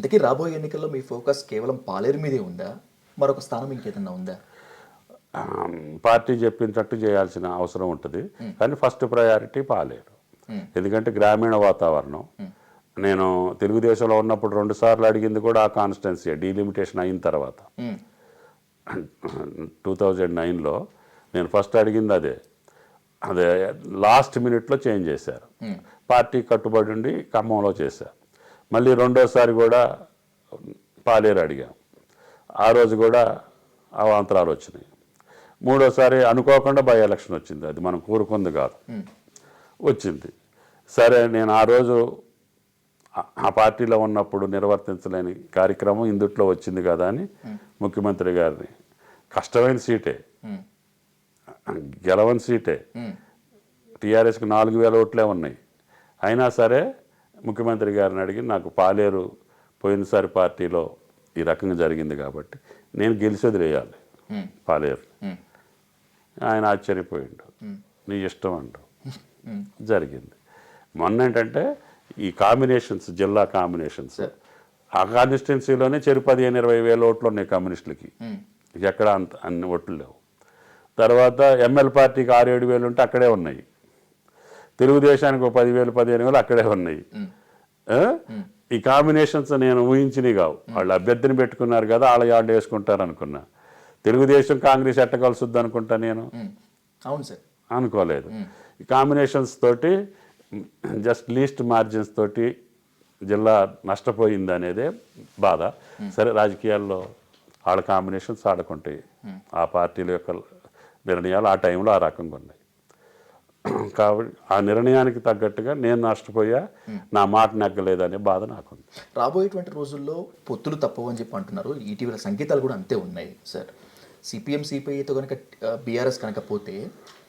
ఇంతకీ రాబోయే ఎన్నికల్లో మీ ఫోకస్ కేవలం పాలేరు మీదే ఉందా? మరొక స్థానం ఇంకేదన్నా ఉందా? పార్టీ చెప్పినట్టు చేయాల్సిన అవసరం ఉంటుంది. కానీ ఫస్ట్ ప్రయారిటీ పాలేరు. ఎందుకంటే గ్రామీణ వాతావరణం. నేను తెలుగుదేశంలో ఉన్నప్పుడు 2 సార్లు అడిగింది కూడా ఆ కాన్స్టిట్యున్సీ డీలిమిటేషన్ అయిన తర్వాత 2009లో నేను ఫస్ట్ అడిగింది అదే. అదే లాస్ట్ మినిట్లో చేంజ్ చేశారు. పార్టీ కట్టుబడి ఉండి ఖమ్మంలో చేశారు. మళ్ళీ రెండోసారి కూడా పాలేరు అడిగాం. ఆ రోజు కూడా అవాంతరాలు వచ్చినాయి. మూడోసారి అనుకోకుండా బై ఎలక్షన్ వచ్చింది. అది మనం కోరుకుంది కాదు, వచ్చింది. సరే, నేను ఆ రోజు ఆ పార్టీలో ఉన్నప్పుడు నిర్వర్తించలేని కార్యక్రమం ఇందుట్లో వచ్చింది కదా అని ముఖ్యమంత్రి గారిని, కష్టమైన సీటే, గెలవని సీటే, టీఆర్ఎస్కి 4,000 ఓట్లే ఉన్నాయి. అయినా సరే ముఖ్యమంత్రి గారిని అడిగి నాకు పాలేరు పోయినసారి పార్టీలో ఈ రకంగా జరిగింది కాబట్టి నేను గెలిచి వదిలేయాలి పాలేరు. ఆయన ఆశ్చర్యపోయిండు. నీ ఇష్టం అంటూ జరిగింది. మొన్న ఏంటంటే ఈ కాంబినేషన్స్, జిల్లా కాంబినేషన్స్, ఆ కాన్స్టిట్యున్సీలోనే 15-20 వేల ఓట్లు ఉన్నాయి కమ్యూనిస్టులకి. ఎక్కడ అంత అన్ని ఓట్లు లేవు. తర్వాత ఎంఎల్ పార్టీకి 6-7 వేలు ఉంటే అక్కడే ఉన్నాయి. తెలుగుదేశానికి 10,000-15,000 అక్కడే ఉన్నాయి. ఈ కాంబినేషన్స్ నేను ఊహించినవి కావు. వాళ్ళు అభ్యర్థిని పెట్టుకున్నారు కదా, వాళ్ళు వేసుకుంటారు అనుకున్నా. తెలుగుదేశం కాంగ్రెస్ ఎట్ట కలుసుద్ది అనుకుంటా నేను. అవును సార్, అనుకోలేదు. ఈ కాంబినేషన్స్ తోటి జస్ట్ లీస్ట్ మార్జిన్స్ తోటి జిల్లా నష్టపోయింది అనేదే బాధ. సరే, రాజకీయాల్లో వాళ్ళ కాంబినేషన్స్ ఆడుకుంటాయి. ఆ పార్టీల యొక్క నిర్ణయాలు ఆ టైంలో ఆ రకంగా ఉన్నాయి. కాబట్టి ఆ నిర్ణయానికి తగ్గట్టుగా నేను నష్టపోయా, నా మాట నెగ్గలేదనే బాధ నాకుంది. రాబోయేటువంటి రోజుల్లో పొత్తులు తప్పవు అని చెప్పి అంటున్నారు. ఇటీవల సంకేతాలు కూడా అంతే ఉన్నాయి సార్. సిపిఎం సిపిఐతో కనుక బీఆర్ఎస్ కనుక పోతే,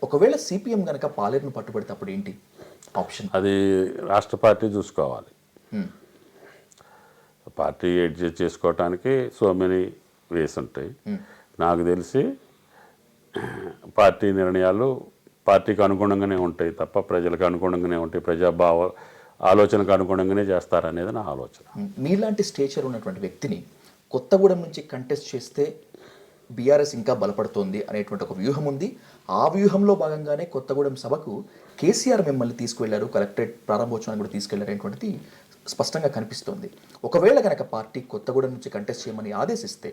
ఒకవేళ సిపిఎం కనుక పాలేరును పట్టుబడితే అప్పుడు ఏంటి ఆప్షన్? అది రాష్ట్ర పార్టీ చూసుకోవాలి. పార్టీ అడ్జస్ట్ చేసుకోవటానికి సో మెనీ వేస్ ఉంటాయి. నాకు తెలిసి పార్టీ నిర్ణయాలు పార్టీకి అనుగుణంగానే ఉంటాయి తప్ప ప్రజలకు అనుగుణంగానే ఉంటాయి, ప్రజాభావ ఆలోచనకు అనుగుణంగానే చేస్తారనేది నా ఆలోచన. మీలాంటి స్టేచర్ ఉన్నటువంటి వ్యక్తిని కొత్తగూడెం నుంచి కంటెస్ట్ చేస్తే బీఆర్ఎస్ ఇంకా బలపడుతోంది అనేటువంటి ఒక వ్యూహం ఉంది. ఆ వ్యూహంలో భాగంగానే కొత్తగూడెం సభకు కేసీఆర్ మిమ్మల్ని తీసుకువెళ్లారు, కలెక్టరేట్ ప్రారంభోత్సవాన్ని కూడా తీసుకెళ్లారు అనేటువంటిది స్పష్టంగా కనిపిస్తోంది. ఒకవేళ కనుక పార్టీ కొత్తగూడెం నుంచి కంటెస్ట్ చేయమని ఆదేశిస్తే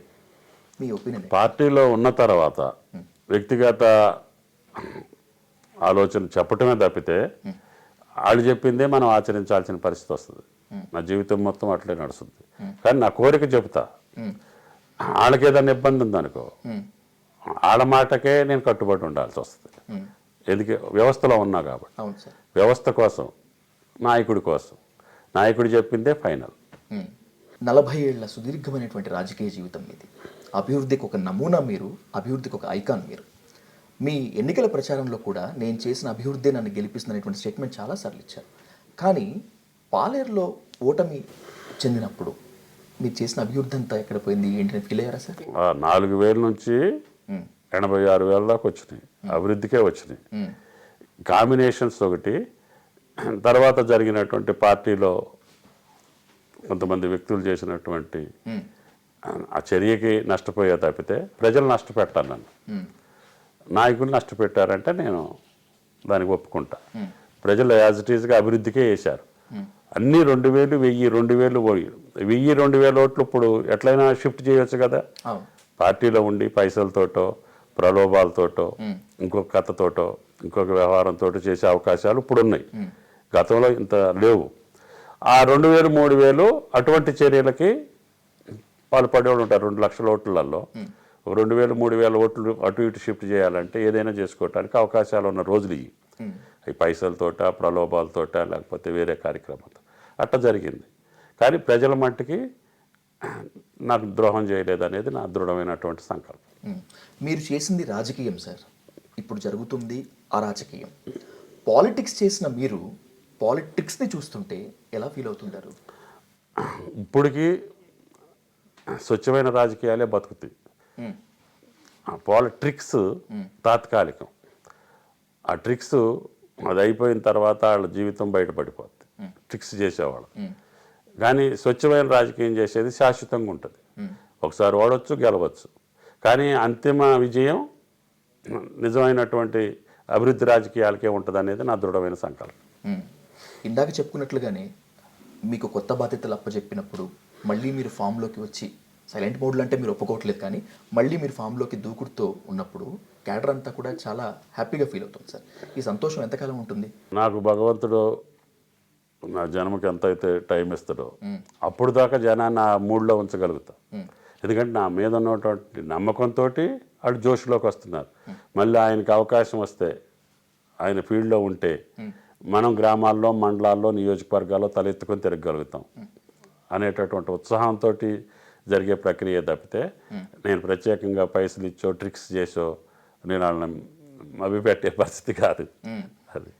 మీ ఒపీనియన్? పార్టీలో ఉన్న తర్వాత వ్యక్తిగత ఆలోచన చెప్పటమే తప్పితే వాళ్ళు చెప్పిందే మనం ఆచరించాల్సిన పరిస్థితి వస్తుంది. నా జీవితం మొత్తం అట్లే నడుస్తుంది. కానీ నా కోరిక చెబుతా. వాళ్ళకి ఏదైనా ఇబ్బంది ఉందనుకో, వాళ్ళ మాటకే నేను కట్టుబడి ఉండాల్సి వస్తుంది. ఎందుకు? వ్యవస్థలో ఉన్నా కాబట్టి. వ్యవస్థ కోసం, నాయకుడి కోసం, నాయకుడు చెప్పిందే ఫైనల్. 40 ఏళ్ల సుదీర్ఘమైనటువంటి రాజకీయ జీవితం మీది. అభివృద్ధికి ఒక నమూనా మీరు, అభివృద్ధికి ఒక ఐకాన్ మీరు. మీ ఎన్నికల ప్రచారంలో కూడా నేను చేసిన అభివృద్ధి నన్ను గెలిపిస్తున్నటువంటి స్టేట్మెంట్ చాలాసార్లు ఇచ్చారు. కానీ పాలేరులో ఓటమి చెందినప్పుడు మీరు చేసిన అభివృద్ధి అంతా ఎక్కడ పోయింది, ఏంటని ఫీల్ అయ్యారా సార్? 4,000 నుంచి 86,000 దాకా వచ్చినాయి. అభివృద్ధికే వచ్చినాయి. కాంబినేషన్స్ ఒకటి, తర్వాత జరిగినటువంటి పార్టీలో కొంతమంది వ్యక్తులు చేసినటువంటి ఆ చర్యకి నష్టపోయే తప్పితే ప్రజలు నష్టపెట్టాను. నన్ను నాయకులు నష్టపెట్టారంటే నేను దానికి ఒప్పుకుంటా. ప్రజలు యాజ్ ఇట్ ఈజ్గా అభివృద్ధికే వేశారు. అన్నీ 2,000, 1,000, 2,000 పోయి 1,000, 2,000 ఓట్లు ఇప్పుడు ఎట్లయినా షిఫ్ట్ చేయొచ్చు కదా. పార్టీలో ఉండి పైసలతోటో, ప్రలోభాలతోటో, ఇంకొక కథతోటో, ఇంకొక వ్యవహారంతో చేసే అవకాశాలు ఇప్పుడు ఉన్నాయి. గతంలో ఇంత లేవు. ఆ 2,000, 3,000 అటువంటి చర్యలకి పాల్పడేవాళ్ళు ఉంటారు. 2 లక్షల ఓట్లలో 2,000, 3,000 ఓట్లు అటు ఇటు షిఫ్ట్ చేయాలంటే ఏదైనా చేసుకోవటానికి అవకాశాలు ఉన్న రోజులు ఇవి. అవి పైసలతోట, ప్రలోభాలతోట, లేకపోతే వేరే కార్యక్రమాలతో అట్లా జరిగింది. కానీ ప్రజల మట్టికి నాకు ద్రోహం చేయలేదనేది నా దృఢమైనటువంటి సంకల్పం. మీరు చేసింది రాజకీయం సార్, ఇప్పుడు జరుగుతుంది అరాజకీయం. పాలిటిక్స్ చేసిన మీరు పాలిటిక్స్ని చూస్తుంటే ఎలా ఫీల్ అవుతుంటారు? ఇప్పటికీ స్వచ్ఛమైన రాజకీయాలే బతుకుతాయి. ట్రిక్స్ తాత్కాలికం. ఆ ట్రిక్స్ అది అయిపోయిన తర్వాత వాళ్ళ జీవితం బయటపడిపోద్ది. ట్రిక్స్ చేసేవాళ్ళు కానీ స్వచ్ఛమైన రాజకీయం చేసేది శాశ్వతంగా ఉంటుంది. ఒకసారి ఓడవచ్చు, గెలవచ్చు, కానీ అంతిమ విజయం నిజమైనటువంటి అభివృద్ధి రాజకీయాలకే ఉంటుంది అనేది నా దృఢమైన సంకల్పం. ఇందాక చెప్పుకున్నట్లుగానే మీకు కొత్త బాధ్యతలు అప్పచెప్పినప్పుడు మళ్ళీ మీరు ఫామ్లోకి వచ్చి సైలెంట్ మోడ్లో అంటే మీరు ఒప్పుకోవట్లేదు, కానీ మళ్ళీ మీరు ఫామ్లోకి దూకుడుతో ఉన్నప్పుడు క్యాడర్ అంతా కూడా చాలా హ్యాపీగా ఫీల్ అవుతుంది సార్. ఈ సంతోషం ఎంతకాలం ఉంటుంది? నాకు భగవంతుడు నా జన్మకి ఎంత అయితే టైం ఇస్తాడో అప్పుడు దాకా జనాన్ని ఆ మూడ్లో ఉంచగలుగుతా. ఎందుకంటే నా మీద ఉన్నటువంటి నమ్మకంతో అటు జోష్లోకి వస్తున్నారు. మళ్ళీ ఆయనకి అవకాశం వస్తే, ఆయన ఫీల్డ్లో ఉంటే మనం గ్రామాల్లో, మండలాల్లో, నియోజకవర్గాల్లో తలెత్తుకొని తిరగగలుగుతాం అనేటటువంటి ఉత్సాహంతో జరిగే ప్రక్రియ తప్పితే నేను ప్రత్యేకంగా పైసలు ఇచ్చో, ట్రిక్స్ చేసో నేను వాళ్ళని మభ్యపెట్టే పరిస్థితి కాదు అది.